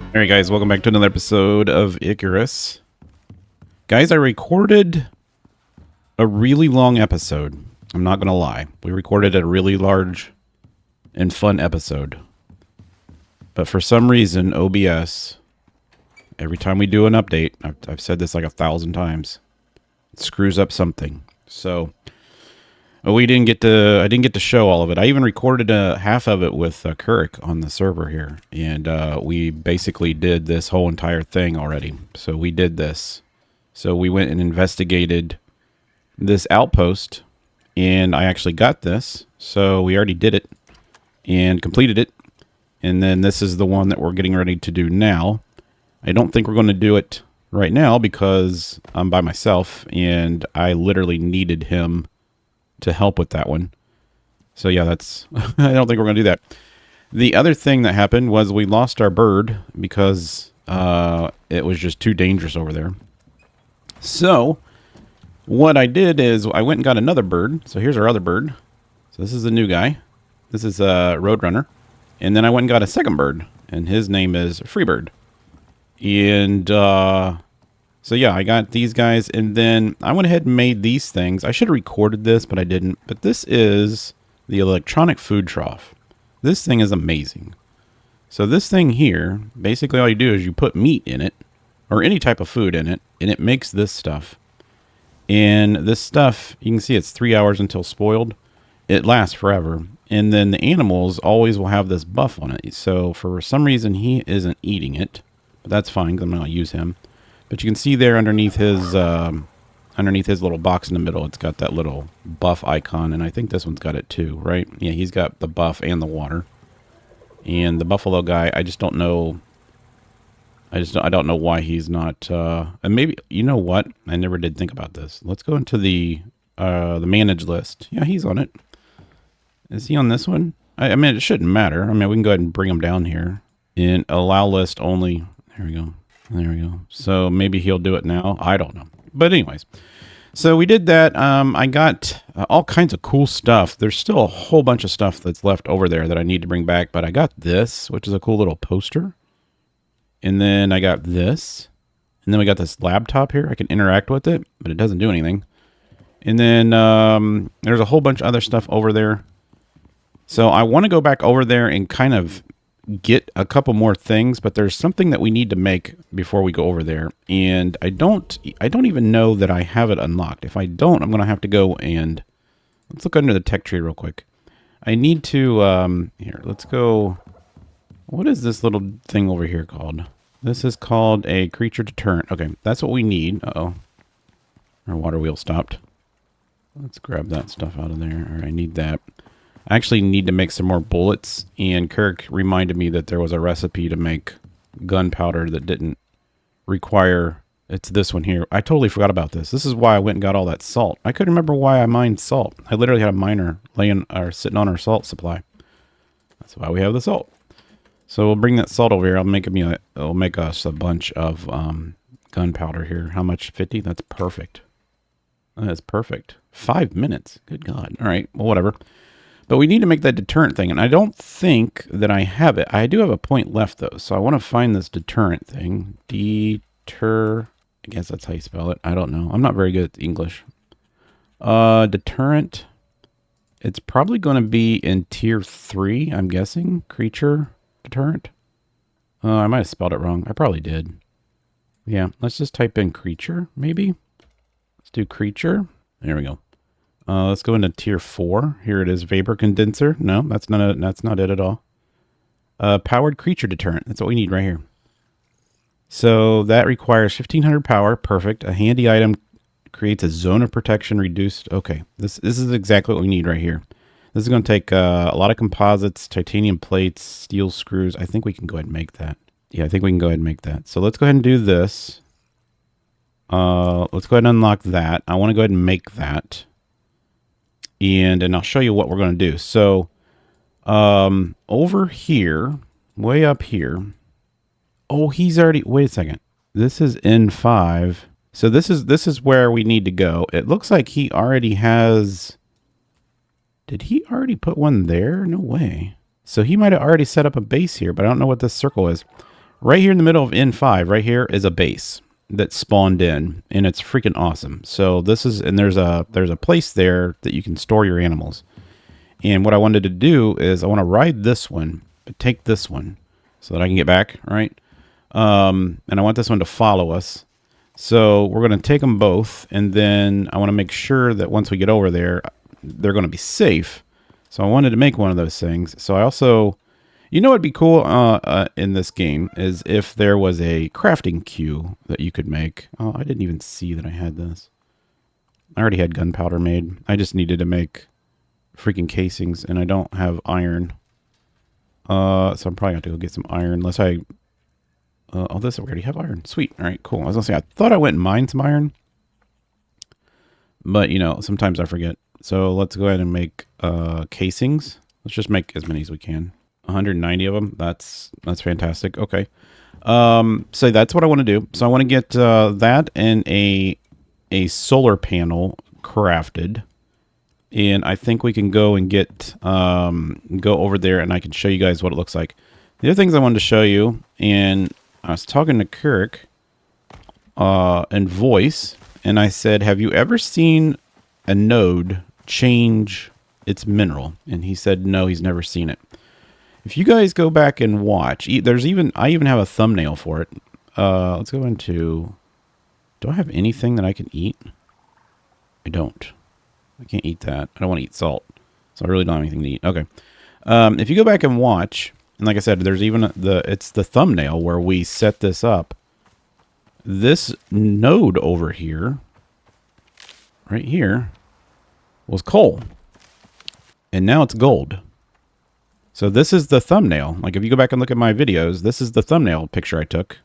Alright guys, welcome back to another episode of ICARUS. Guys, I recorded a really long episode. I'm not gonna lie. We recorded a really large and fun episode. But for some reason, OBS, every time we do an update, I've said this like 1,000 times, it screws up something. So, I didn't get to show all of it. I even recorded half of it with Kurik on the server here, and we basically did this whole entire thing already. So we did this. So we went and investigated this outpost, and I actually got this. So we already did it and completed it, and then this is the one that we're getting ready to do now. I don't think we're going to do it right now because I'm by myself, and I literally needed him to help with that one. So yeah, that's I don't think we're gonna do that. The other thing that happened was we lost our bird because it was just too dangerous over there. So what I did is I went and got another bird. So here's our other bird. So this is the new guy. This is a Roadrunner. And then I went and got a second bird, and his name is Freebird. And so yeah, I got these guys, and then I went ahead and made these things. I should have recorded this, but I didn't. But this is the electronic food trough. This thing is amazing. So this thing here, basically all you do is you put meat in it, or any type of food in it, and it makes this stuff. And this stuff, you can see it's 3 hours until spoiled. It lasts forever. And then the animals always will have this buff on it. So for some reason, he isn't eating it. But that's fine, because I'm not going to use him. But you can see there underneath his little box in the middle, it's got that little buff icon, and I think this one's got it too, right? Yeah, he's got the buff and the water. And the buffalo guy, I just don't know. I don't know why he's not. And maybe, you know what? I never did think about this. Let's go into the manage list. Yeah, he's on it. Is he on this one? I mean, it shouldn't matter. I mean, we can go ahead and bring him down here in allow list only. There we go. There we go. So maybe he'll do it now. I don't know. But anyways, so we did that. I got all kinds of cool stuff. There's still a whole bunch of stuff that's left over there that I need to bring back. But I got this, which is a cool little poster. And then I got this. And then we got this laptop here. I can interact with it, but it doesn't do anything. And then there's a whole bunch of other stuff over there. So I want to go back over there and kind of get a couple more things, but there's something that we need to make before we go over there, and I don't even know that I have it unlocked. If I don't, I'm gonna have to go and let's look under the tech tree real quick. I need to here, let's go. What is this little thing over here called? This is called a creature deterrent. Okay, that's what we need. Uh-oh, our water wheel stopped. Let's grab that stuff out of there. All right, I need that. I actually need to make some more bullets, and Kirk reminded me that there was a recipe to make gunpowder that didn't require, it's this one here. I totally forgot about this. This is why I went and got all that salt. I couldn't remember why I mined salt. I literally had a miner laying or sitting on our salt supply. That's why we have the salt. So we'll bring that salt over here. It'll make us a bunch of gunpowder here. How much? 50? That's perfect. That's perfect. 5 minutes. Good God. All right. Well, whatever. But we need to make that deterrent thing, and I don't think that I have it. I do have a point left, though, so I want to find this deterrent thing. I guess that's how you spell it. I don't know. I'm not very good at English. Deterrent. It's probably going to be in tier 3, I'm guessing. Creature deterrent. I might have spelled it wrong. I probably did. Yeah, let's just type in creature, maybe. Let's do creature. There we go. Let's go into tier 4. Here it is, vapor condenser. No, that's not it at all. Powered creature deterrent. That's what we need right here. So that requires 1500 power. Perfect. A handy item creates a zone of protection reduced. Okay, this is exactly what we need right here. This is going to take a lot of composites, titanium plates, steel screws. I think we can go ahead and make that. Yeah, I think we can go ahead and make that. So let's go ahead and do this. Let's go ahead and unlock that. I want to go ahead and make that. And I'll show you what we're going to do. So over here, way up here. Oh, he's already, wait a second. This is N5. So this is where we need to go. It looks like he already has, did he already put one there? No way. So he might have already set up a base here, but I don't know what this circle is. Right here in the middle of N5, right here is a base that spawned in, and it's freaking awesome. So this is, and there's a place there that you can store your animals. And what I wanted to do is I want to ride this one, but take this one so that I can get back, right? And I want this one to follow us. So we're going to take them both, and then I want to make sure that once we get over there, they're going to be safe. So I wanted to make one of those things. So I also, you know, what'd be cool in this game is if there was a crafting queue that you could make. Oh, I didn't even see that I had this. I already had gunpowder made. I just needed to make freaking casings, and I don't have iron. So I'm probably going to have to go get some iron unless I... oh, this, we already have iron. Sweet. All right, cool. I was going to say, I thought I went and mined some iron. But, you know, sometimes I forget. So let's go ahead and make casings. Let's just make as many as we can. 190 of them. That's fantastic. Okay. So that's what I want to do. So I want to get that and a solar panel crafted. And I think we can go and get go over there, and I can show you guys what it looks like. The other things I wanted to show you, and I was talking to Kirk in voice, and I said, have you ever seen a node change its mineral? And he said, no, he's never seen it. If you guys go back and watch, I even have a thumbnail for it. Let's go into, do I have anything that I can eat? I don't. I can't eat that. I don't want to eat salt. So I really don't have anything to eat. Okay. If you go back and watch, and like I said, there's even it's the thumbnail where we set this up. This node over here, right here, was coal. And now it's gold. So this is the thumbnail. Like if you go back and look at my videos, this is the thumbnail picture I took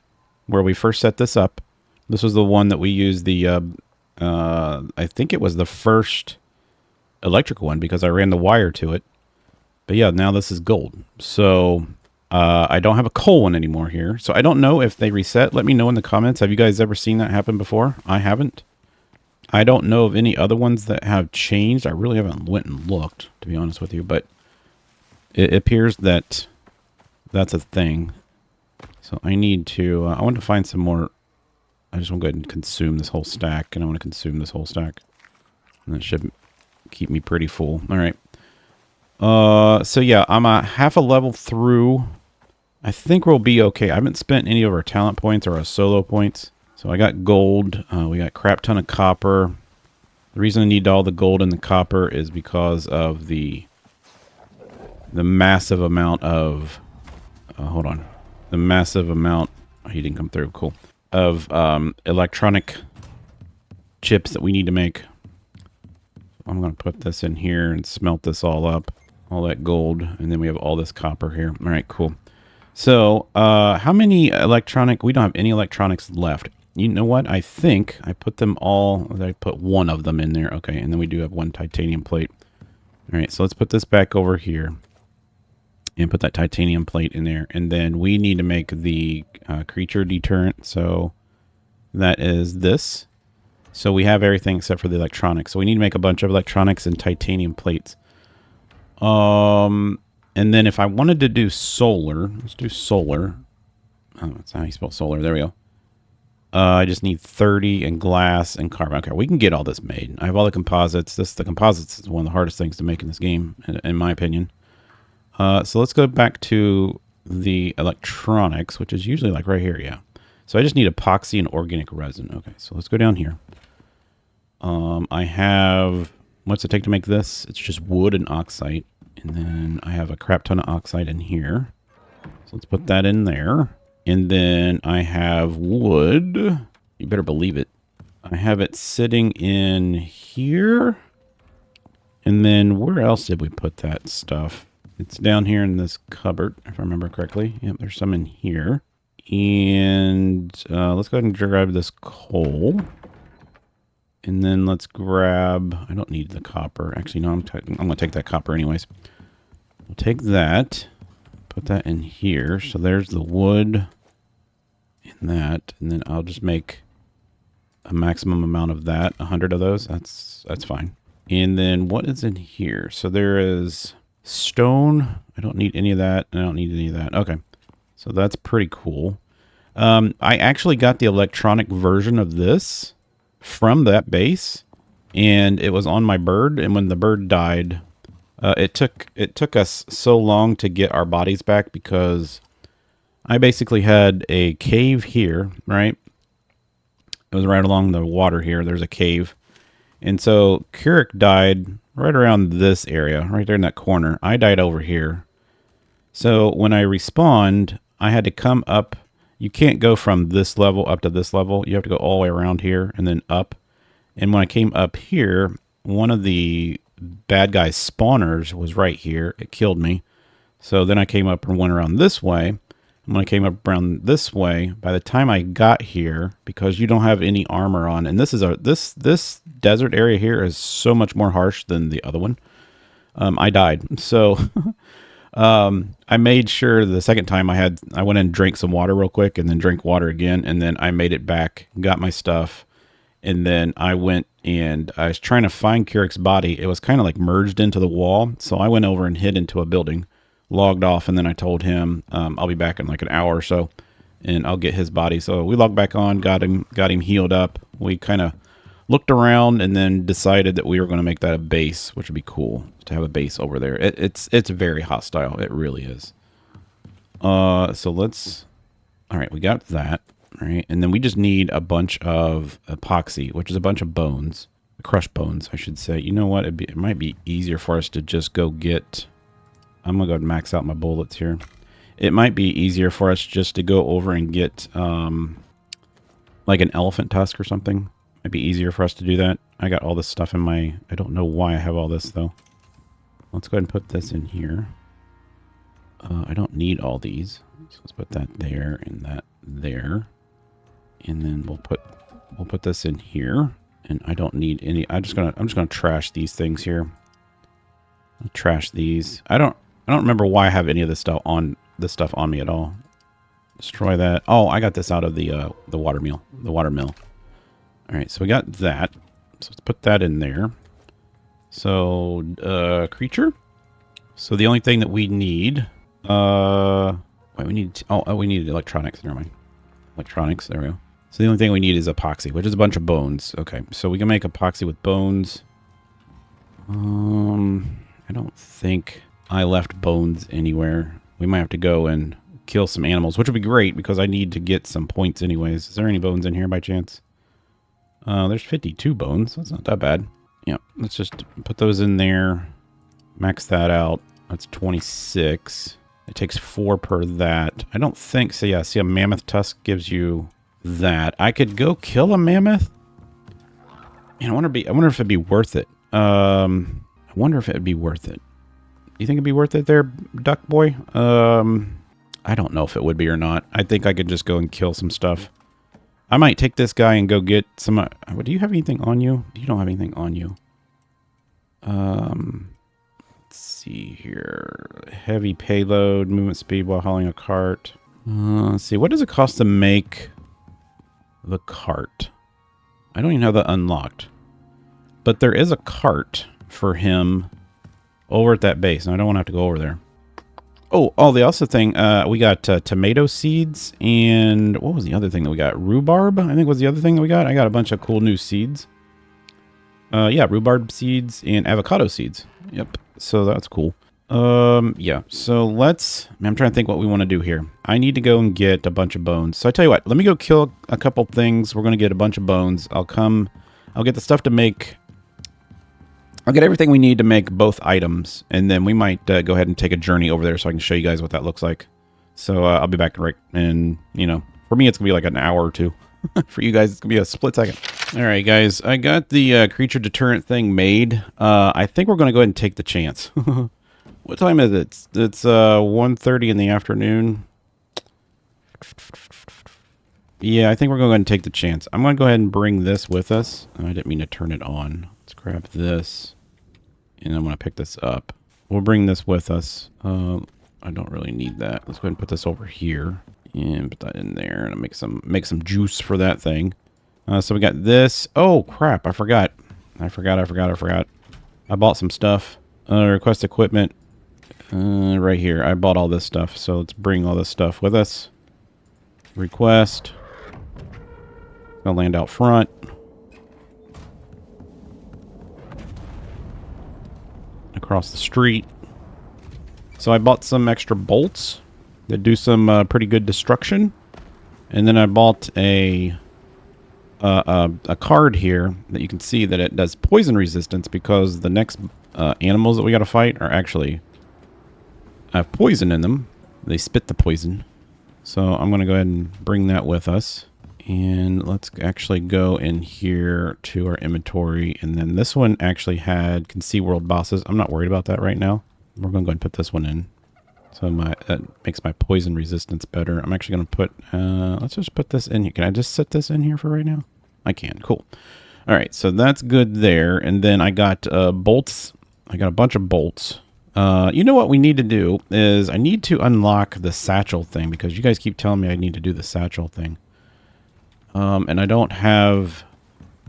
where we first set this up. This was the one that we used the, I think it was the first electrical one because I ran the wire to it. But yeah, now this is gold. So I don't have a coal one anymore here. So I don't know if they reset. Let me know in the comments. Have you guys ever seen that happen before? I haven't. I don't know of any other ones that have changed. I really haven't went and looked, to be honest with you. But it appears that that's a thing. So I need to, I want to find some more. I just want to go ahead and consume this whole stack. And I want to consume this whole stack. And that should keep me pretty full. All right. So yeah, I'm a half a level through. I think we'll be okay. I haven't spent any of our talent points or our solo points. So I got gold. We got a crap ton of copper. The reason I need all the gold and the copper is because of the massive amount of... hold on. The massive amount... Oh, he didn't come through. Cool. Of electronic chips that we need to make. I'm going to put this in here and smelt this all up. All that gold. And then we have all this copper here. All right, cool. So, how many electronic... We don't have any electronics left. You know what? I think I put them all... I put one of them in there. Okay, and then we do have one titanium plate. All right, so let's put this back over here. And put that titanium plate in there. And then we need to make the creature deterrent. So, that is this. So we have everything except for the electronics. So we need to make a bunch of electronics and titanium plates. And then if I wanted to do solar, let's do solar. Oh, that's how you spell solar. There we go. I just need 30 and glass and carbon. Okay, we can get all this made. I have all the composites. The composites is one of the hardest things to make in this game, in my opinion. So let's go back to the electronics, which is usually like right here. Yeah. So I just need epoxy and organic resin. Okay, so let's go down here. I have, what's it take to make this? It's just wood and oxide. And then I have a crap ton of oxide in here. So let's put that in there. And then I have wood. You better believe it. I have it sitting in here. And then where else did we put that stuff? It's down here in this cupboard, if I remember correctly. Yep, there's some in here. And let's go ahead and grab this coal. And then let's grab... I don't need the copper. Actually, no, I'm going to take that copper anyways. We'll take that. Put that in here. So there's the wood and that. And then I'll just make a maximum amount of that. 100 of those. That's fine. And then what is in here? So there is stone. I don't need any of that. And I don't need any of that. Okay. So that's pretty cool. I actually got the electronic version of this from that base, and it was on my bird. And when the bird died, it took us so long to get our bodies back because I basically had a cave here, right? It was right along the water here. There's a cave. And so Keurig died right around this area, right there in that corner. I died over here. So when I respawned, I had to come up. You can't go from this level up to this level. You have to go all the way around here and then up. And when I came up here, one of the bad guys' spawners was right here. It killed me. So then I came up and went around this way. And when I came up around this way, by the time I got here, because you don't have any armor on, and this is this desert area here is so much more harsh than the other one. I died. So I made sure the second time I went and drank some water real quick and then drank water again. And then I made it back, got my stuff. And then I went and I was trying to find Keurig's body. It was kind of like merged into the wall. So I went over and hid into a building, logged off. And then I told him, I'll be back in like an hour or so and I'll get his body. So we logged back on, got him healed up. We kind of looked around and then decided that we were going to make that a base, which would be cool to have a base over there. It's very hostile. It really is. So let's, all right, we got that. All right. And then we just need a bunch of epoxy, which is a bunch of bones, crushed bones, I should say. You know what? It might be easier for us to just go get, I'm going to go ahead and max out my bullets here. It might be easier for us just to go over and get, like an elephant tusk or something. It'd be easier for us to do that. I got all this stuff in my, I don't know why I have all this though. Let's go ahead and put this in here. I don't need all these. So let's put that there and that there. And then we'll put this in here. And I don't need any. I'm just gonna trash these things here. I'll trash these. I don't remember why I have any of this stuff on me at all. Destroy that. Oh, I got this out of the water mill. The water mill. All right, so we got that. So let's put that in there. So creature. So the only thing that we need. Wait, we need. We need electronics. Never mind. Electronics. There we go. So the only thing we need is epoxy, which is a bunch of bones. Okay, so we can make epoxy with bones. I don't think I left bones anywhere. We might have to go and kill some animals, which would be great because I need to get some points anyways. Is there any bones in here by chance? There's 52 bones. That's not that bad. Yeah, let's just put those in there. Max that out. That's 26. It takes 4 per that. I don't think so. Yeah, see, a mammoth tusk gives you that. I could go kill a mammoth. Man, I wonder if it'd be worth it. I wonder if it'd be worth it. You think it'd be worth it there, duck boy? I don't know if it would be or not. I think I could just go and kill some stuff. I might take this guy and go get some. Do you have anything on you? You don't have anything on you. Let's see here. Heavy payload, movement speed while hauling a cart. Let's see. What does it cost to make the cart? I don't even have that unlocked. But there is a cart for him over at that base. And I don't want to have to go over there. Oh, the also thing, we got tomato seeds, and what was the other thing that we got? Rhubarb, I think was the other thing that we got. I got a bunch of cool new seeds. Yeah, rhubarb seeds and avocado seeds. Yep, so that's cool. Yeah, so I'm trying to think what we want to do here. I need to go and get a bunch of bones. So I tell you what, let me go kill a couple things. We're going to get a bunch of bones. I'll get the stuff to make... I'll get everything we need to make both items, and then we might go ahead and take a journey over there so I can show you guys what that looks like. So I'll be back right, and for me it's gonna be like an hour or two. For you guys, it's gonna be a split second. All right, guys, I got the creature deterrent thing made. I think we're gonna go ahead and take the chance. What time is it? It's 1:30 in the afternoon. Yeah, I think we're gonna go ahead and take the chance. I'm gonna go ahead and bring this with us. I didn't mean to turn it on. Let's grab this. And I'm going to pick this up. We'll bring this with us. I don't really need that. Let's go ahead and put this over here. And put that in there. And make some juice for that thing. So we got this. Oh, crap. I forgot. I bought some stuff. Request equipment. Right here. I bought all this stuff. So let's bring all this stuff with us. Request. Gonna land out front. Across the street. So I bought some extra bolts that do some pretty good destruction. And then I bought a card here that you can see that it does poison resistance because the next animals that we got to fight are actually have poison in them. They spit the poison. So I'm going to go ahead and bring that with us. And let's actually go in here to our inventory. And then this one actually can see world bosses. I'm not worried about that right now. We're going to go ahead and put this one in. So that makes my poison resistance better. I'm actually going to put, let's just put this in here. Can I just set this in here for right now? I can. Cool. All right. So that's good there. And then I got bolts. I got a bunch of bolts. You know what we need to do is I need to unlock the satchel thing because you guys keep telling me I need to do the satchel thing. And I don't have,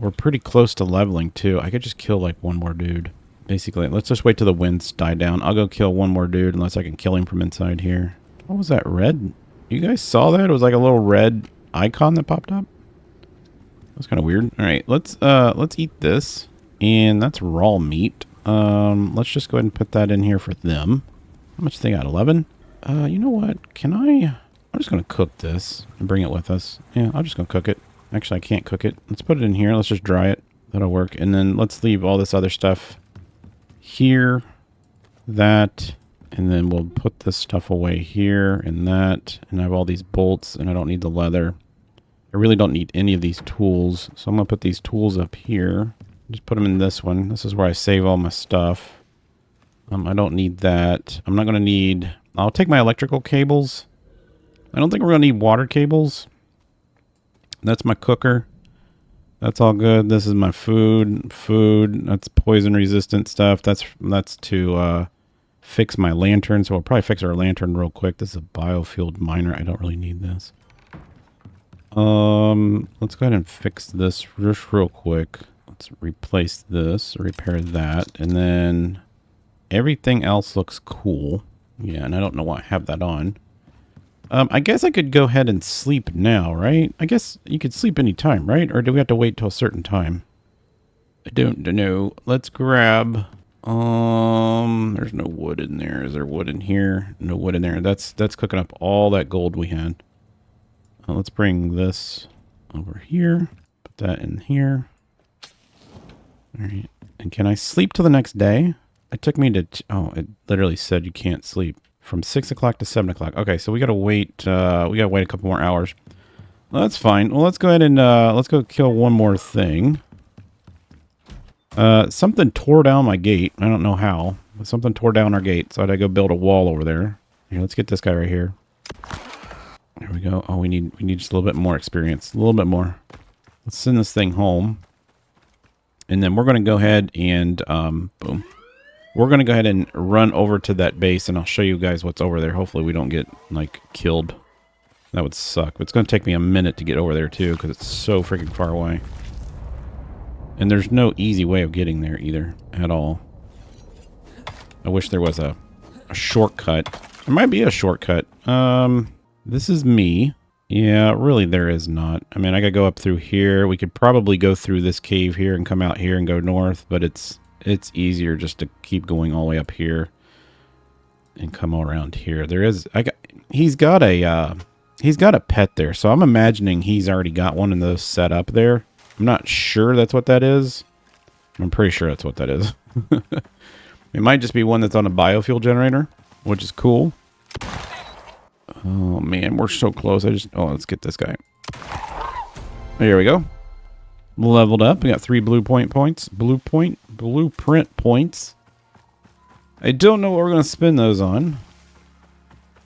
we're pretty close to leveling too. I could just kill like one more dude. Basically, let's just wait till the winds die down. I'll go kill one more dude unless I can kill him from inside here. What was that red? You guys saw that? It was like a little red icon that popped up. That's kind of weird. All right, let's eat this. And that's raw meat. Let's just go ahead and put that in here for them. How much they got? 11? You know what? I'm just going to cook this and bring it with us. Yeah, I'm just going to cook it. Actually, I can't cook it. Let's put it in here. Let's just dry it. That'll work. And then let's leave all this other stuff here, that, and then we'll put this stuff away here and that, and I have all these bolts, and I don't need the leather. I really don't need any of these tools, so I'm going to put these tools up here. Just put them in this one. This is where I save all my stuff. I don't need that. I'm not going to need... I'll take my electrical cables. I don't think we're going to need water cables. That's my cooker. That's all good. This is my food. That's poison resistant stuff. That's to fix my lantern. So we'll probably fix our lantern real quick. This is a biofueled miner. I don't really need this. Let's go ahead and fix this just real quick. Let's replace this, repair that, and then everything else looks cool. Yeah, and I don't know why I have that on. I guess I could go ahead and sleep now, right? I guess you could sleep any time, right? Or do we have to wait till a certain time? I don't know. Let's grab... there's no wood in there. Is there wood in here? No wood in there. That's cooking up all that gold we had. Let's bring this over here. Put that in here. All right. And can I sleep till the next day? It took me to... oh, it literally said you can't sleep. From 6 o'clock to 7 o'clock. Okay, so we gotta wait. We gotta wait a couple more hours. Well, that's fine. Well, let's go ahead and let's go kill one more thing. Something tore down my gate. I don't know how, but something tore down our gate, so I had to go build a wall over there. Here, let's get this guy right here. There we go. Oh, we need just a little bit more experience. A little bit more. Let's send this thing home, and then we're gonna go ahead and boom. We're going to go ahead and run over to that base, and I'll show you guys what's over there. Hopefully we don't get, like, killed. That would suck. But it's going to take me a minute to get over there, too, because it's so freaking far away. And there's no easy way of getting there, either, at all. I wish there was a shortcut. There might be a shortcut. This is me. Yeah, really there is not. I mean, I got to go up through here. We could probably go through this cave here and come out here and go north, but it's easier just to keep going all the way up here and come around here. He's got a pet there, so I'm imagining he's already got one of those set up there. I'm not sure that's what that is. I'm pretty sure that's what that is. It might just be one that's on a biofuel generator, which is cool. Oh man, we're so close. Let's get this guy. There we go. Leveled up. We got 3 blueprint points. I don't know what we're going to spend those on.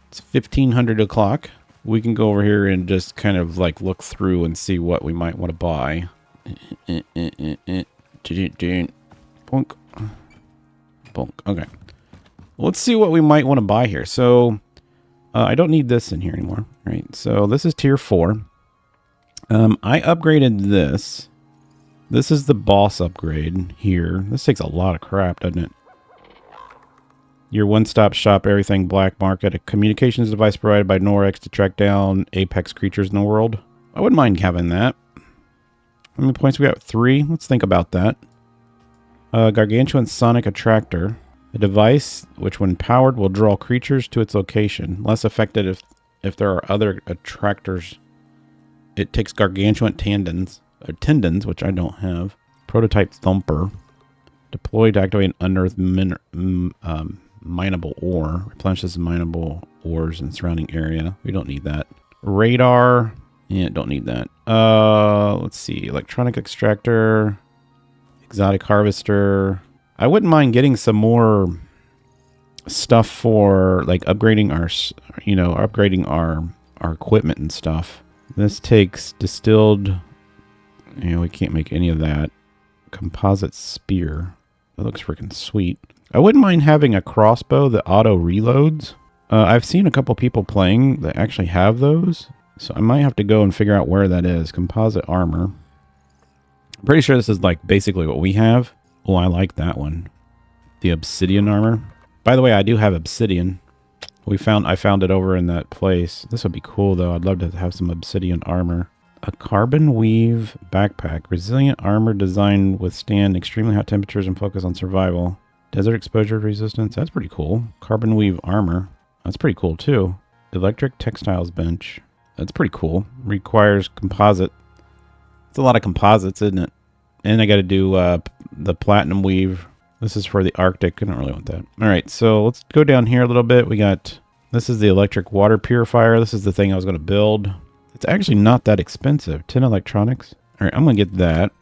It's 1500 o'clock. We can go over here and just kind of like look through and see what we might want to buy. Bonk. Bonk. Okay. Let's see what we might want to buy here. So I don't need this in here anymore. Right. So this is tier 4. I upgraded this. This is the boss upgrade here. This takes a lot of crap, doesn't it? Your one-stop shop, everything black market. A communications device provided by Norex to track down apex creatures in the world. I wouldn't mind having that. How many points we got? 3. Let's think about that. Gargantuan sonic attractor. A device which when powered will draw creatures to its location. Less effective if there are other attractors. It takes gargantuan tendons, which I don't have. Prototype thumper. Deployed to activate unearthed mineable ore. Replenishes mineable ores in the surrounding area. We don't need that. Radar. Yeah, don't need that. Let's see. Electronic extractor. Exotic harvester. I wouldn't mind getting some more stuff for like upgrading our equipment and stuff. This takes distilled. We can't make any of that. Composite spear. That looks freaking sweet. I wouldn't mind having a crossbow that auto reloads. I've seen a couple people playing that actually have those. So I might have to go and figure out where that is. Composite armor. I'm pretty sure this is like basically what we have. Oh, I like that one. The obsidian armor. By the way, I do have obsidian. I found it over in that place. This would be cool though. I'd love to have some obsidian armor. A carbon weave backpack. Resilient armor designed to withstand extremely hot temperatures and focus on survival. Desert exposure resistance. That's pretty cool. Carbon weave armor. That's pretty cool too. Electric textiles bench. That's pretty cool. Requires composite. It's a lot of composites, isn't it? And I got to do the platinum weave. This is for the Arctic. I don't really want that. All right, so let's go down here a little bit. This is the electric water purifier. This is the thing I was going to build. It's actually not that expensive. 10 electronics. All right, I'm going to get that.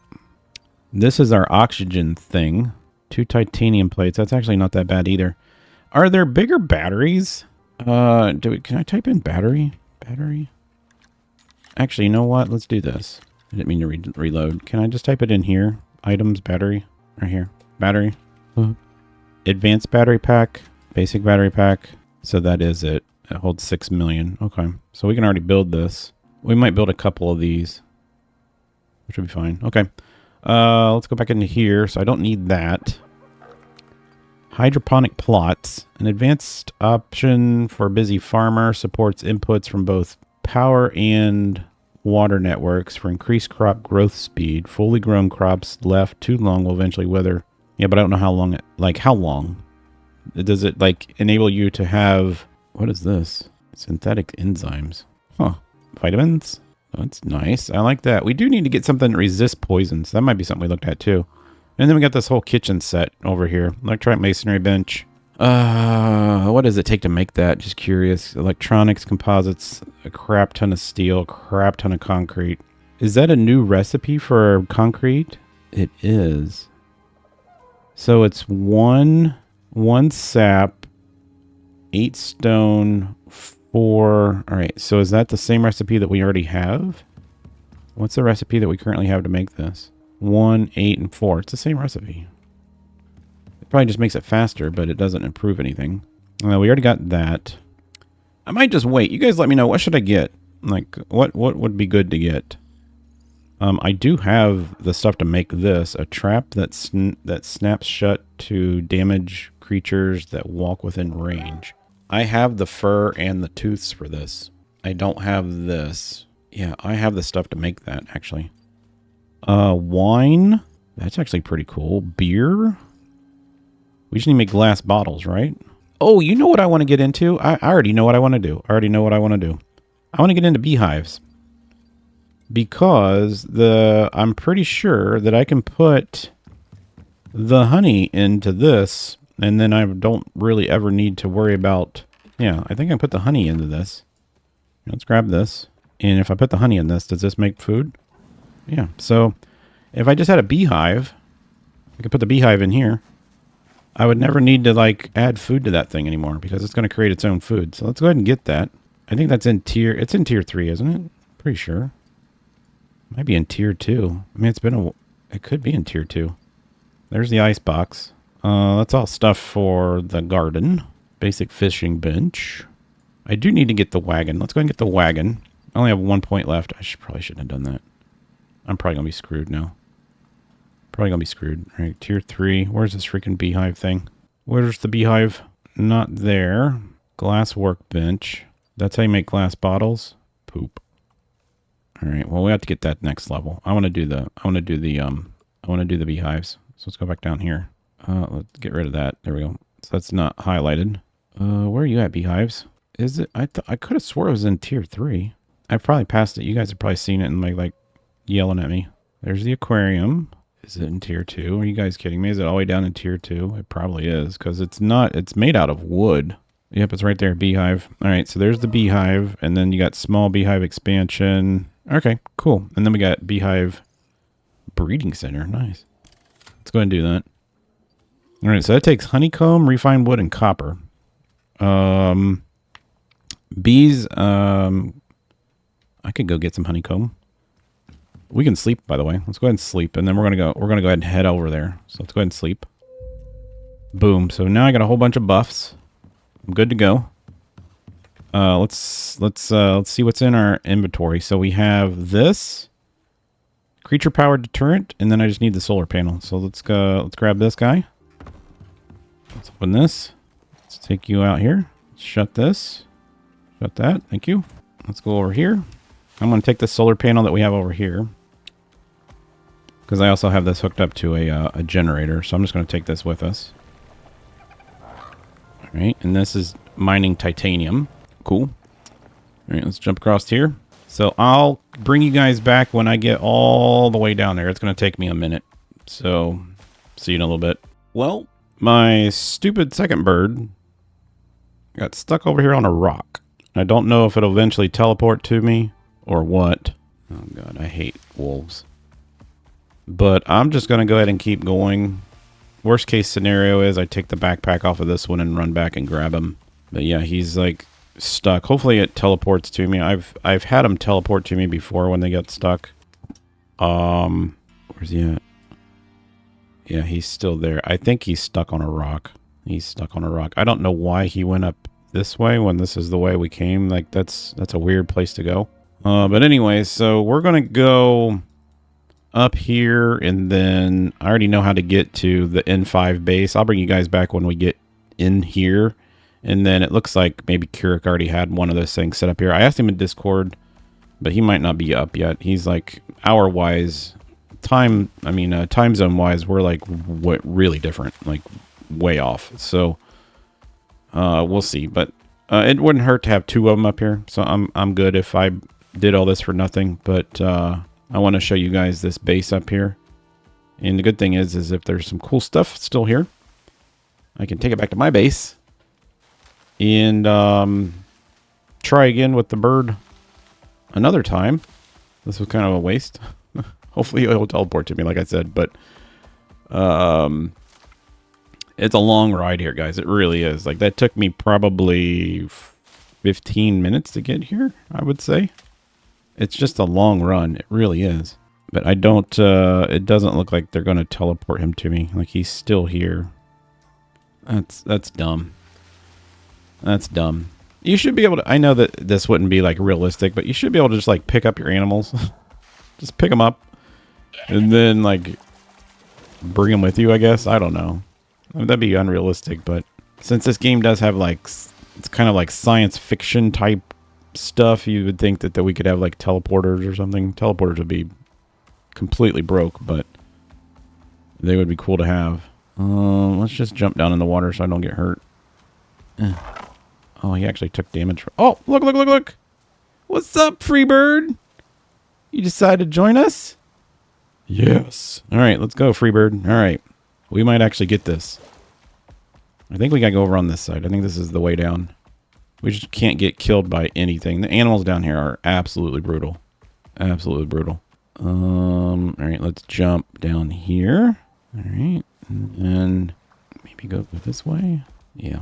This is our oxygen thing. 2 titanium plates. That's actually not that bad either. Are there bigger batteries? Can I type in battery? Battery? Actually, you know what? Let's do this. I didn't mean to reload. Can I just type it in here? Items, battery. Right here. Battery. Advanced battery pack. Basic battery pack. So that is it. It holds 6 million. Okay. So we can already build this. We might build a couple of these, which would be fine. Okay. Let's go back into here. So I don't need that. Hydroponic plots. An advanced option for busy farmer. Supports inputs from both power and water networks for increased crop growth speed. Fully grown crops left too long will eventually wither. Yeah, but I don't know how long how long? Does it enable you to have, what is this? Synthetic enzymes. Huh. Vitamins? Oh, that's nice. I like that. We do need to get something that resists poisons. That might be something we looked at too. And then we got this whole kitchen set over here. Electronic masonry bench. What does it take to make that? Just curious. Electronics, composites, a crap ton of steel, crap ton of concrete. Is that a new recipe for concrete? It is. So it's one sap, 8 stone, 4. All right. So is that the same recipe that we already have? What's the recipe that we currently have to make this? 1, 8, and 4. It's the same recipe. It probably just makes it faster, but it doesn't improve anything. We already got that. I might just wait. You guys let me know. What should I get? What would be good to get? I do have the stuff to make this. A trap that snaps shut to damage creatures that walk within range. I have the fur and the tooths for this. I don't have this. Yeah, I have the stuff to make that, actually. Wine. That's actually pretty cool. Beer. We just need to make glass bottles, right? Oh, you know what I want to get into? I already know what I want to do. I want to get into beehives. Because I'm pretty sure that I can put the honey into this, and then I don't really ever need to worry about... Yeah, I think I can put the honey into this. Let's grab this. And if I put the honey in this, does this make food? Yeah, so if I just had a beehive, I could put the beehive in here. I would never need to add food to that thing anymore because it's going to create its own food. So let's go ahead and get that. I think that's in it's in tier 3, isn't it? Pretty sure. Might be in tier 2. I mean, it could be in tier 2. There's the ice box. That's all stuff for the garden. Basic fishing bench. I do need to get the wagon. Let's go ahead and get the wagon. I only have 1 point left. Probably shouldn't have done that. I'm probably going to be screwed now. Probably going to be screwed. All right, tier 3. Where's this freaking beehive thing? Where's the beehive? not there. Glass workbench. That's how you make glass bottles. Poop. All right. Well, we have to get that next level. I want to do the beehives. So let's go back down here. Let's get rid of that. There we go. So that's not highlighted. Where are you at, beehives? Is it? I could have swore it was in tier 3. I've probably passed it. You guys have probably seen it and like yelling at me. There's the aquarium. Is it in tier 2? Are you guys kidding me? Is it all the way down in tier 2? It probably is, because it's not. It's made out of wood. Yep, it's right there, beehive. All right, so there's the beehive, and then you got small beehive expansion. Okay, cool. And then we got beehive breeding center. Nice. Let's go ahead and do that. All right, so that takes honeycomb, refined wood, and copper. Bees, I could go get some honeycomb. We can sleep, by the way. Let's go ahead and sleep, and then we're gonna go ahead and head over there. So let's go ahead and sleep. Boom. So now I got a whole bunch of buffs. I'm good to go. Let's see what's in our inventory. So we have this creature powered deterrent, and then I just need the solar panel. So let's go. Let's grab this guy. Let's open this. Let's take you out here. Shut this. Shut that. Thank you. Let's go over here. I'm going to take the solar panel that we have over here, because I also have this hooked up to a generator. So I'm just going to take this with us. All right, and this is mining titanium. Cool. All right, let's jump across here. So I'll bring you guys back when I get all the way down there. It's going to take me a minute. So see you in a little bit. Well, my stupid second bird got stuck over here on a rock. I don't know if it'll eventually teleport to me or what. Oh god, I hate wolves. But I'm just going to go ahead and keep going. Worst case scenario is I take the backpack off of this one and run back and grab him. But yeah, he's like stuck. Hopefully it teleports to me. I've had him teleport to me before when they got stuck. Where's he at? Yeah, he's still there. I think he's stuck on a rock. He's stuck on a rock. I don't know why he went up this way when this is the way we came. Like that's a weird place to go. But anyway, so we're gonna go up here, and then I already know how to get to the N5 base. I'll bring you guys back when we get in here. And then it looks like maybe Keurig already had one of those things set up here. I asked him in Discord, but he might not be up yet. He's like hour-wise, time zone-wise, we're like really different, like way off. So we'll see. But it wouldn't hurt to have two of them up here. So I'm good if I did all this for nothing. But I want to show you guys this base up here. And the good thing is if there's some cool stuff still here, I can take it back to my base and try again with the bird another time. This was kind of a waste. Hopefully it'll teleport to me, like I said. But it's a long ride here, guys. It really is. Like, that took me probably 15 minutes to get here, I would say. It's just a long run. It really is. But I don't, it doesn't look like they're going to teleport him to me. Like, he's still here. That's dumb. That's dumb. You should be able to, I know that this wouldn't be, like, realistic, but you should be able to just, like, pick up your animals. Just pick them up. And then, like, bring them with you, I guess. I don't know. I mean, that'd be unrealistic, but since this game does have, like, it's kind of like science fiction type stuff, you would think that we could have, like, teleporters or something. Teleporters would be completely broke, but they would be cool to have. Let's just jump down in the water so I don't get hurt. Oh, he actually took damage. Oh, look. What's up, Freebird? You decided to join us? Yes. All right, let's go, Freebird. All right. We might actually get this. I think we got to go over on this side. I think this is the way down. We just can't get killed by anything. The animals down here are absolutely brutal. Absolutely brutal. All right, let's jump down here. All right. And maybe go this way. Yeah.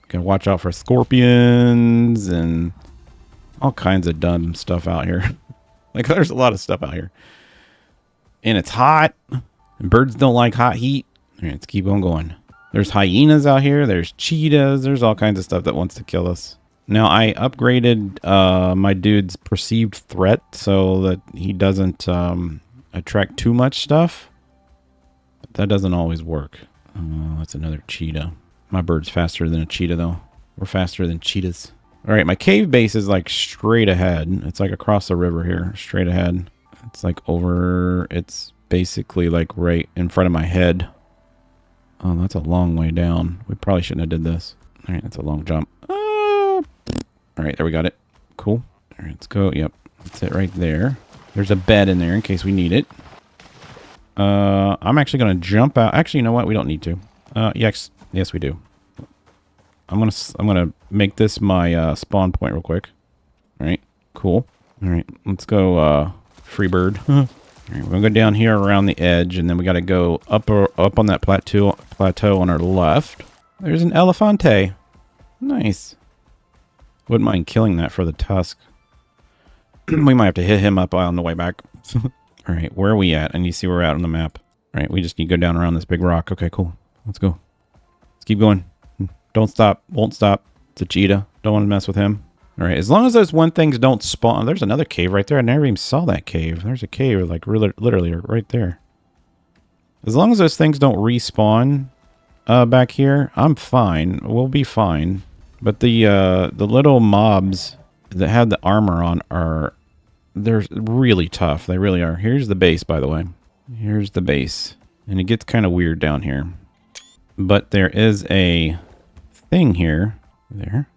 Gotta watch out for scorpions and all kinds of dumb stuff out here. Like, there's a lot of stuff out here. And it's hot. And birds don't like hot heat. All right, let's keep on going. There's hyenas out here. There's cheetahs. There's all kinds of stuff that wants to kill us. Now, I upgraded my dude's perceived threat so that he doesn't attract too much stuff. But that doesn't always work. Oh, that's another cheetah. My bird's faster than a cheetah, though. We're faster than cheetahs. All right, my cave base is like straight ahead. It's like across the river here, straight ahead. It's like over, it's basically like right in front of my head. Oh, that's a long way down. We probably shouldn't have did this. All right, that's a long jump. All right, there we got it. Cool. All right, let's go. Yep, that's it right there. There's a bed in there in case we need it. I'm actually going to jump out. Actually, you know what? We don't need to. Yes, we do. I'm gonna make this my spawn point real quick. All right, cool. All right, let's go free bird. All right, we're gonna go down here around the edge, and then we got to go up on that plateau on our left. There's an elefante. Nice. Wouldn't mind killing that for the tusk. We might have to hit him up on the way back. All right, where are we at? And you see where we're at on the map. All right, we just need to go down around this big rock. Okay, cool. Let's go. Let's keep going. Don't stop. Won't stop. It's a cheetah. Don't want to mess with him. All right. As long as those one things don't spawn. There's another cave right there. I never even saw that cave. There's a cave like literally right there. As long as those things don't respawn back here, I'm fine. We'll be fine. But the little mobs that have the armor on they're really tough. They really are. Here's the base, by the way. Here's the base. And it gets kind of weird down here. But there is a thing here. There.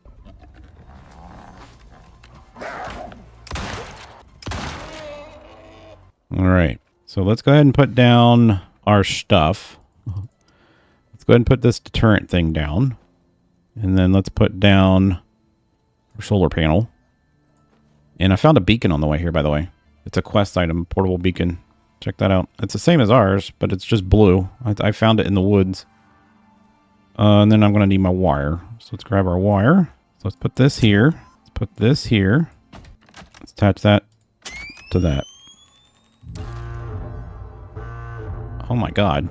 All right. So let's go ahead and put down our stuff. Let's go ahead and put this deterrent thing down. And then let's put down our solar panel. And I found a beacon on the way here, by the way. It's a quest item, portable beacon. Check that out. It's the same as ours, but it's just blue. I found it in the woods. And then I'm going to need my wire. So let's grab our wire. So let's put this here. Let's put this here. Let's attach that to that. Oh my god.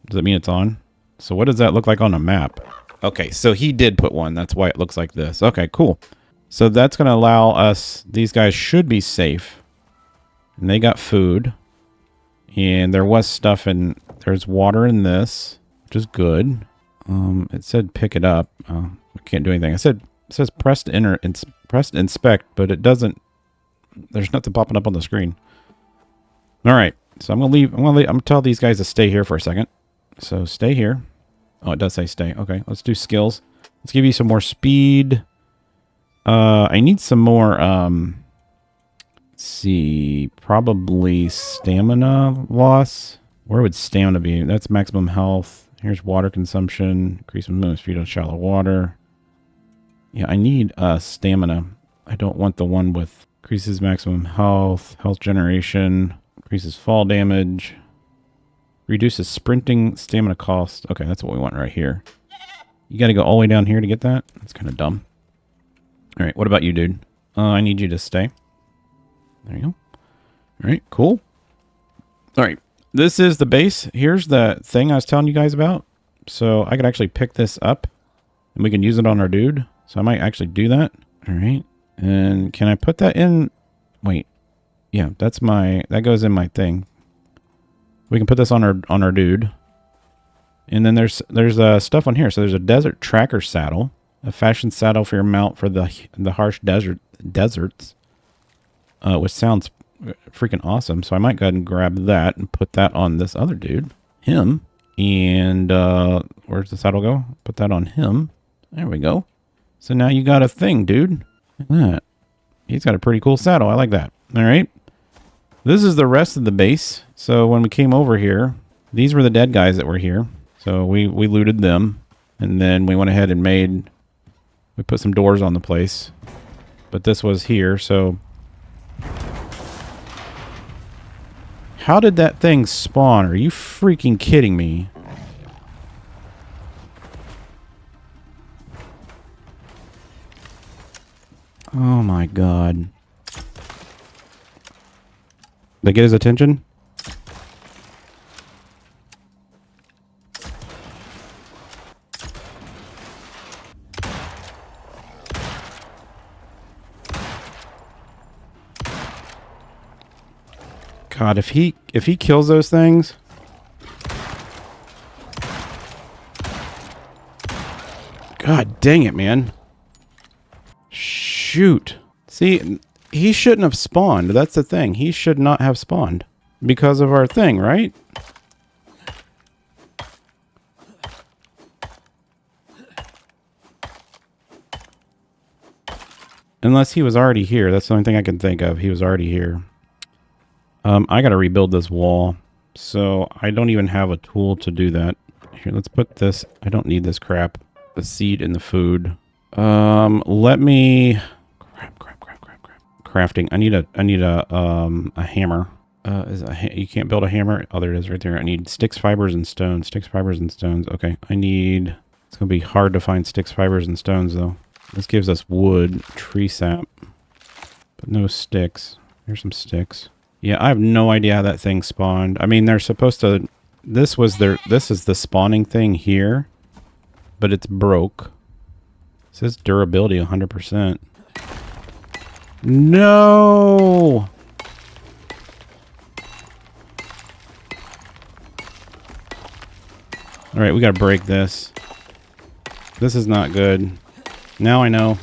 Does that mean it's on? So what does that look like on a map? Okay, so he did put one. That's why it looks like this. Okay, cool. So that's going to allow us... These guys should be safe. And they got food. And there was stuff in... There's water in this, which is good. It said pick it up. I can't do anything. It says press to enter, press to inspect, but it doesn't... There's nothing popping up on the screen. All right. So I'm gonna tell these guys to stay here for a second. So stay here. Oh, it does say stay. Okay, let's do skills. Let's give you some more speed. I need some more, let's see, probably stamina loss. Where would stamina be? That's maximum health. Here's water consumption. Increase movement speed on shallow water. Yeah, I need stamina. I don't want the one with increases maximum health, health generation, increases fall damage, reduces sprinting stamina cost. Okay, that's what we want right here. You got to go all the way down here to get that? That's kind of dumb. All right, what about you, dude? I need you to stay. There you go. All right, cool. All right, this is the base. Here's the thing I was telling you guys about. So I could actually pick this up, and we can use it on our dude. So I might actually do that. All right, and can I put that in? Wait, yeah, that goes in my thing. We can put this on our dude. And then there's stuff on here. So there's a desert tracker saddle, a fashion saddle for your mount for the harsh deserts, which sounds freaking awesome. So I might go ahead and grab that and put that on this other dude, him. And where's the saddle go? Put that on him. There we go. So now you got a thing, dude. Look at that. He's got a pretty cool saddle. I like that. All right. This is the rest of the base. So when we came over here, these were the dead guys that were here. So we looted them. And then we went ahead and we put some doors on the place. But this was here, so... How did that thing spawn? Are you freaking kidding me? Oh my god. Did I get his attention? God, if he kills those things, God dang it, man. Shoot. See, he shouldn't have spawned. That's the thing. He should not have spawned. Because of our thing, right? Unless he was already here. That's the only thing I can think of. He was already here. I gotta rebuild this wall. So I don't even have a tool to do that. Here, let's put this. I don't need this crap. The seed and the food. Let me... Crap. Crafting. I need a hammer. You can't build a hammer? Oh, there it is right there. I need sticks, fibers, and stones. Sticks, fibers, and stones. Okay, I need... It's going to be hard to find sticks, fibers, and stones, though. This gives us wood, tree sap, but no sticks. Here's some sticks. Yeah, I have no idea how that thing spawned. I mean, they're supposed to... This is the spawning thing here, but it's broke. It says durability 100%. No! Alright, we gotta break this. This is not good. Now I know.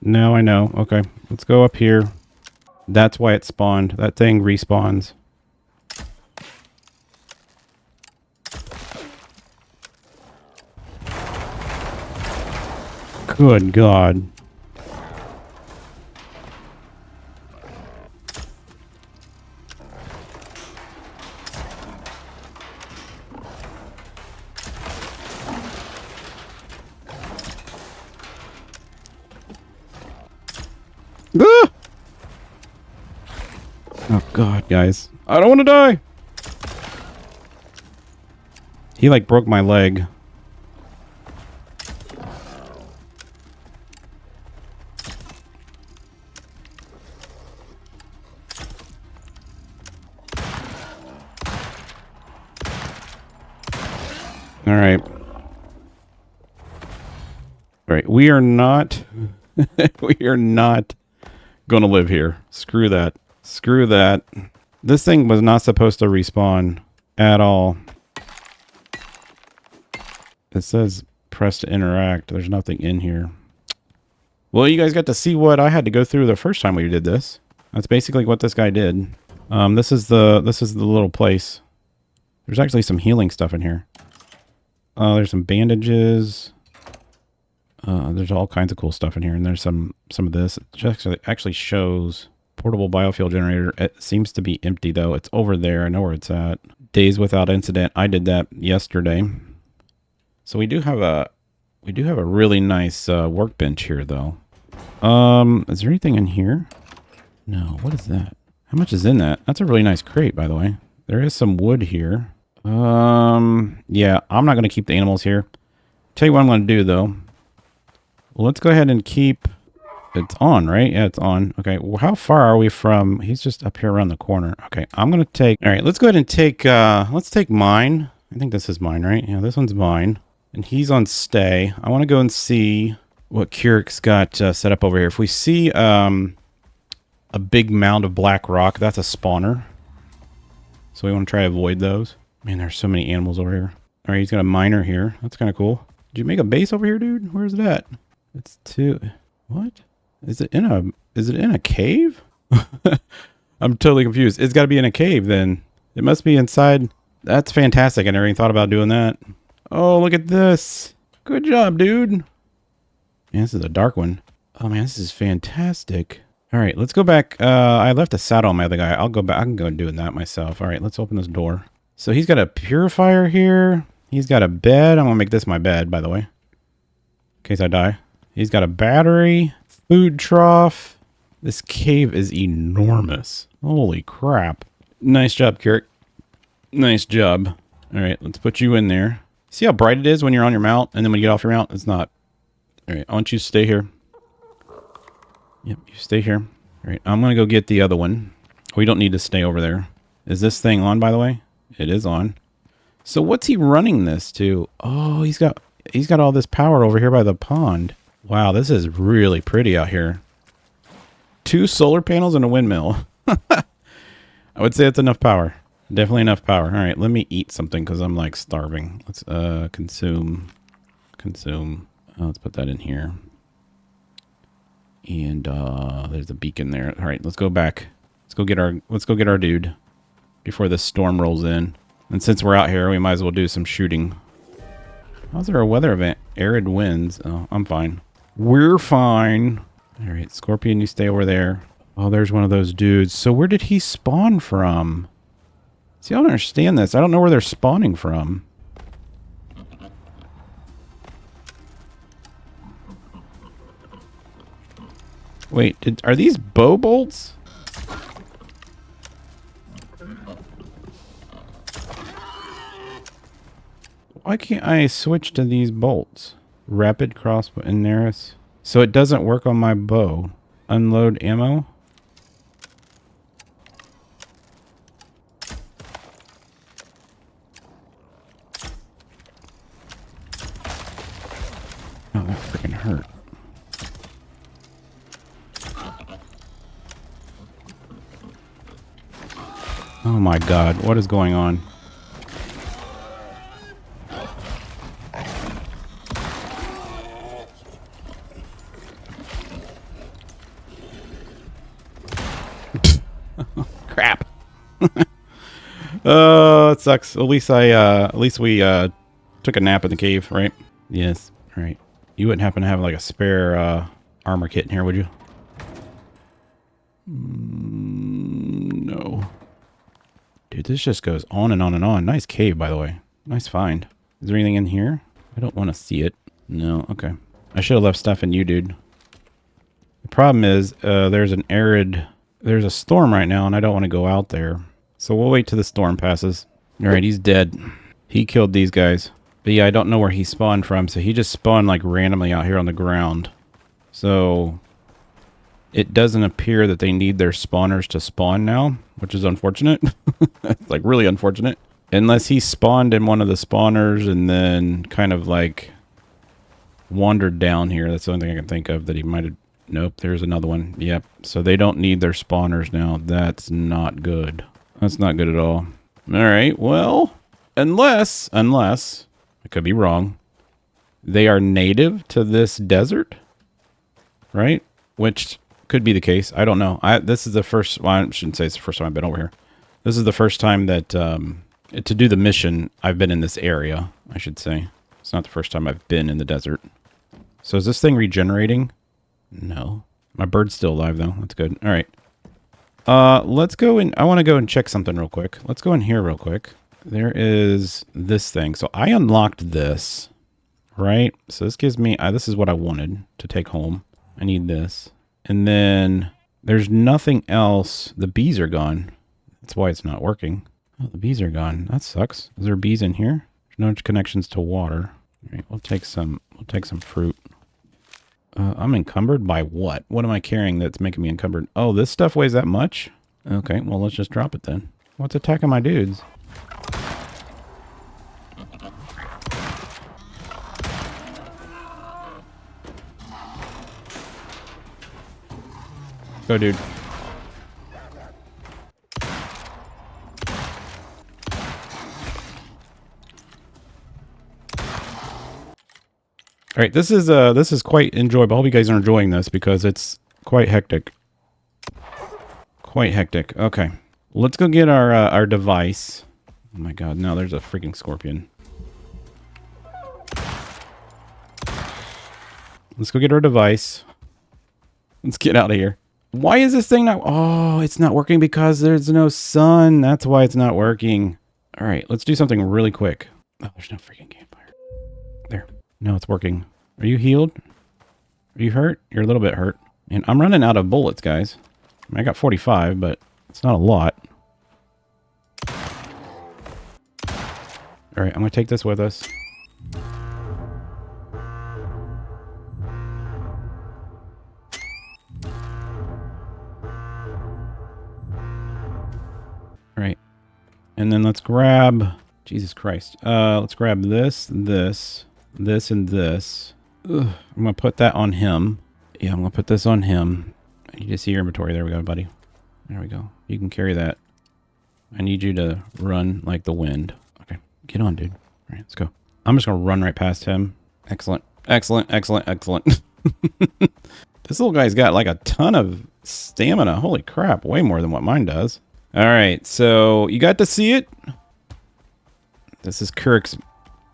Now I know. Okay, let's go up here. That's why it spawned. That thing respawns. Good God. Ah! Oh God, guys. I don't want to die! He like broke my leg. Alright. Alright, we are not... we are not gonna live here. Screw that. Screw that. This thing was not supposed to respawn at all. It says press to interact. There's nothing in here. Well, you guys got to see what I had to go through the first time we did this. That's basically what this guy did. This is the little place. There's actually some healing stuff in here. There's some bandages. There's all kinds of cool stuff in here, and there's some of this. It actually shows portable biofuel generator. It seems to be empty though. It's over there. I know where it's at. Days without incident. I did that yesterday. So we do have a really nice workbench here though. Is there anything in here? No. What is that? How much is in that? That's a really nice crate, by the way. There is some wood here. Yeah, I'm not going to keep the animals here. Tell you what I'm going to do though. Well, let's go ahead and keep... It's on, right? Yeah, it's on. Okay, well, how far are we from... He's just up here around the corner. Okay, I'm going to take... All right, let's go ahead and take... let's take mine. I think this is mine, right? Yeah, this one's mine. And he's on stay. I want to go and see what Kurik's got set up over here. If we see a big mound of black rock, that's a spawner. So we want to try to avoid those. Man, there's so many animals over here. All right, he's got a miner here. That's kind of cool. Did you make a base over here, dude? Where's it at? It's two... What? Is it in a cave? I'm totally confused. It's got to be in a cave then. It must be inside. That's fantastic. I never even thought about doing that. Oh, look at this. Good job, dude. Man, this is a dark one. Oh man, this is fantastic. All right, let's go back. I left a saddle on my other guy. I'll go back. I can go do that myself. All right, let's open this door. So he's got a purifier here. He's got a bed. I'm gonna make this my bed, by the way, in case I die. He's got a battery, food trough. This cave is enormous. Holy crap. Nice job, Kirik. Nice job. All right, let's put you in there. See how bright it is when you're on your mount, and then when you get off your mount, it's not. All right, I want you to stay here. Yep, you stay here. All right, I'm going to go get the other one. We don't need to stay over there. Is this thing on, by the way? It is on. So what's he running this to? Oh, he's got all this power over here by the pond. Wow, this is really pretty out here. 2 solar panels and a windmill. I would say it's enough power. Definitely enough power. All right, let me eat something because I'm like starving. Let's consume. Let's put that in here. And there's a beacon there. All right, let's go back. Let's go get our dude before this storm rolls in. And since we're out here, we might as well do some shooting. How's there a weather event? Arid winds. Oh, I'm fine. We're fine. All right, Scorpion, you stay over there. Oh, there's one of those dudes. So where did he spawn from? See, I don't understand this. I don't know where they're spawning from. Wait, are these bow bolts? Why can't I switch to these bolts? Rapid crossbow and Naris. So it doesn't work on my bow. Unload ammo? Oh, that freaking hurt. Oh my god, what is going on? Crap. Oh, it sucks. At least we took a nap in the cave, right? Yes. All right. You wouldn't happen to have like a spare armor kit in here, would you? No. Dude, this just goes on and on and on. Nice cave, by the way. Nice find. Is there anything in here? I don't want to see it. No. Okay. I should have left stuff in you, dude. The problem is there's a storm right now, and I don't want to go out there. So we'll wait till the storm passes. All right, he's dead. He killed these guys. But yeah, I don't know where he spawned from, so he just spawned like randomly out here on the ground. So it doesn't appear that they need their spawners to spawn now, which is unfortunate. It's like really unfortunate. Unless he spawned in one of the spawners and then kind of like wandered down here. That's the only thing I can think of that he might have. Nope, there's another one. Yep. So they don't need their spawners now. That's not good. That's not good at all. All right. Well, unless I could be wrong, they are native to this desert, right? Which could be the case. I don't know. This is the first. Well, I shouldn't say it's the first time I've been over here. This is the first time that to do the mission I've been in this area. I should say it's not the first time I've been in the desert. So is this thing regenerating? No. My bird's still alive, though. That's good. All right. Let's go in. I want to go and check something real quick. Let's go in here real quick. There is this thing. So I unlocked this, right? So this gives me, this is what I wanted to take home. I need this. And then there's nothing else. The bees are gone. That's why it's not working. Oh, the bees are gone. That sucks. Is there bees in here? There's no connections to water. All right, we'll take some fruit. I'm encumbered by what? What am I carrying that's making me encumbered? Oh, this stuff weighs that much? Okay, well, let's just drop it then. What's attacking my dudes? Go, dude. All right, this is quite enjoyable. I hope you guys are enjoying this because it's quite hectic. Quite hectic. Okay, let's go get our device. Oh my god, no, there's a freaking scorpion. Let's go get our device. Let's get out of here. Why is this thing not... Oh, it's not working because there's no sun. That's why it's not working. All right, let's do something really quick. Oh, there's no freaking campfire. There. No, it's working. Are you healed? Are you hurt? You're a little bit hurt. And I'm running out of bullets, guys. I mean, I got 45, but it's not a lot. All right, I'm going to take this with us. All right. And then let's grab... Jesus Christ. Let's grab this, and this. Ugh, I'm going to put that on him. Yeah, I'm going to put this on him. You just see your inventory. There we go, buddy. There we go. You can carry that. I need you to run like the wind. Okay, get on, dude. All right, let's go. I'm just going to run right past him. Excellent. Excellent, excellent, excellent. This little guy's got like a ton of stamina. Holy crap, way more than what mine does. All right, so you got to see it. This is Kirk's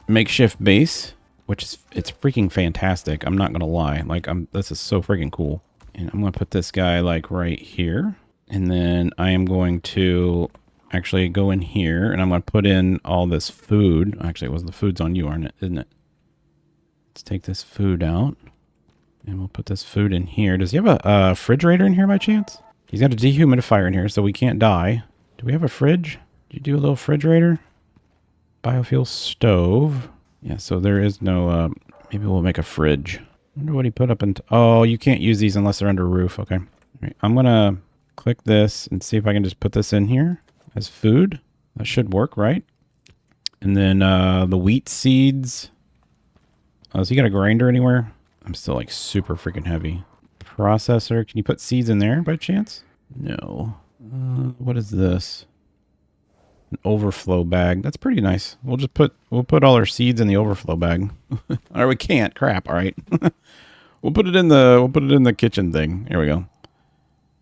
makeshift base, which is, it's freaking fantastic. I'm not going to lie. Like, this is so freaking cool. And I'm going to put this guy like right here. And then I am going to actually go in here and I'm going to put in all this food. Actually, it was the food's on you, isn't it? Let's take this food out. And we'll put this food in here. Does he have a refrigerator in here by chance? He's got a dehumidifier in here so we can't die. Do we have a fridge? Did you do a little refrigerator? Biofuel stove. Yeah, so there is no, maybe we'll make a fridge. I wonder what he put up in... Oh, you can't use these unless they're under a roof. Okay. All right, I'm going to click this and see if I can just put this in here as food. That should work, right? And then the wheat seeds. Oh, so you got a grinder anywhere? I'm still like super freaking heavy. Processor. Can you put seeds in there by chance? No. What is this? An overflow bag. That's pretty nice. We'll put all our seeds in the overflow bag. Or we can't. Crap. All right. We'll put it in the kitchen thing. Here we go.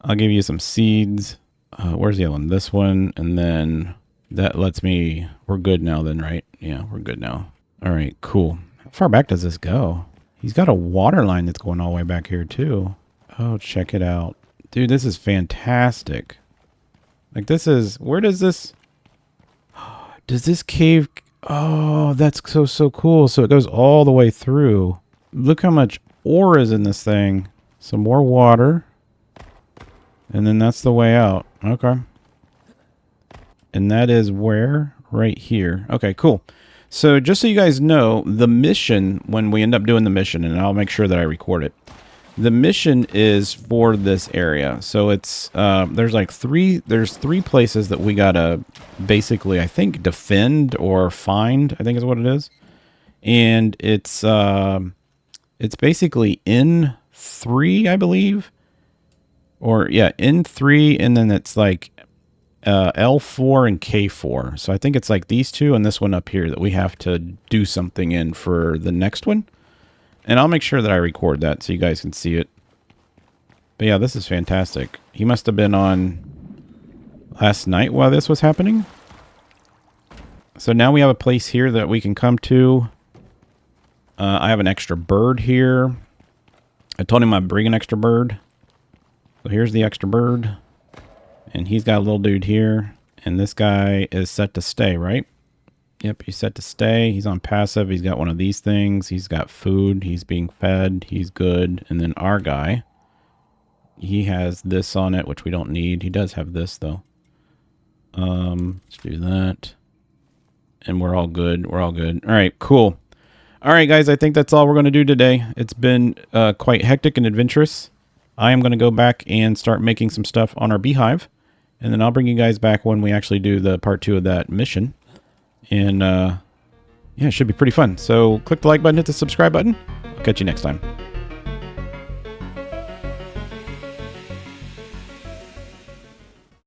I'll give you some seeds. Where's the other one? This one, and then that lets me. We're good now, then, right? Yeah, we're good now. All right. Cool. How far back does this go? He's got a water line that's going all the way back here too. Oh, check it out, dude. This is fantastic. Like this is. Where does this? Does this cave... Oh, that's so cool. So it goes all the way through. Look how much ore is in this thing. Some more water. And then that's the way out. Okay. And that is where? Right here. Okay, cool. So just so you guys know, the mission, when we end up doing the mission, and I'll make sure that I record it, the mission is for this area. So it's there's three places that we gotta basically, I think, defend or find, I think is what it is. And it's basically N3, I believe. Or yeah, N3, and then it's like L4 and K4. So I think it's like these two and this one up here that we have to do something in for the next one. And I'll make sure that I record that so you guys can see it. But yeah, this is fantastic. He must have been on last night while this was happening. So now we have a place here that we can come to. I have an extra bird here. I told him I'd bring an extra bird. So here's the extra bird. And he's got a little dude here. And this guy is set to stay, right? Yep, he's set to stay. He's on passive. He's got one of these things. He's got food. He's being fed. He's good. And then our guy, he has this on it, which we don't need. He does have this, though. Let's do that. And we're all good. We're all good. All right, cool. All right, guys, I think that's all we're going to do today. It's been quite hectic and adventurous. I am going to go back and start making some stuff on our beehive. And then I'll bring you guys back when we actually do the part 2 of that mission. And yeah, it should be pretty fun. So click the like button, hit the subscribe button. I'll catch you next time.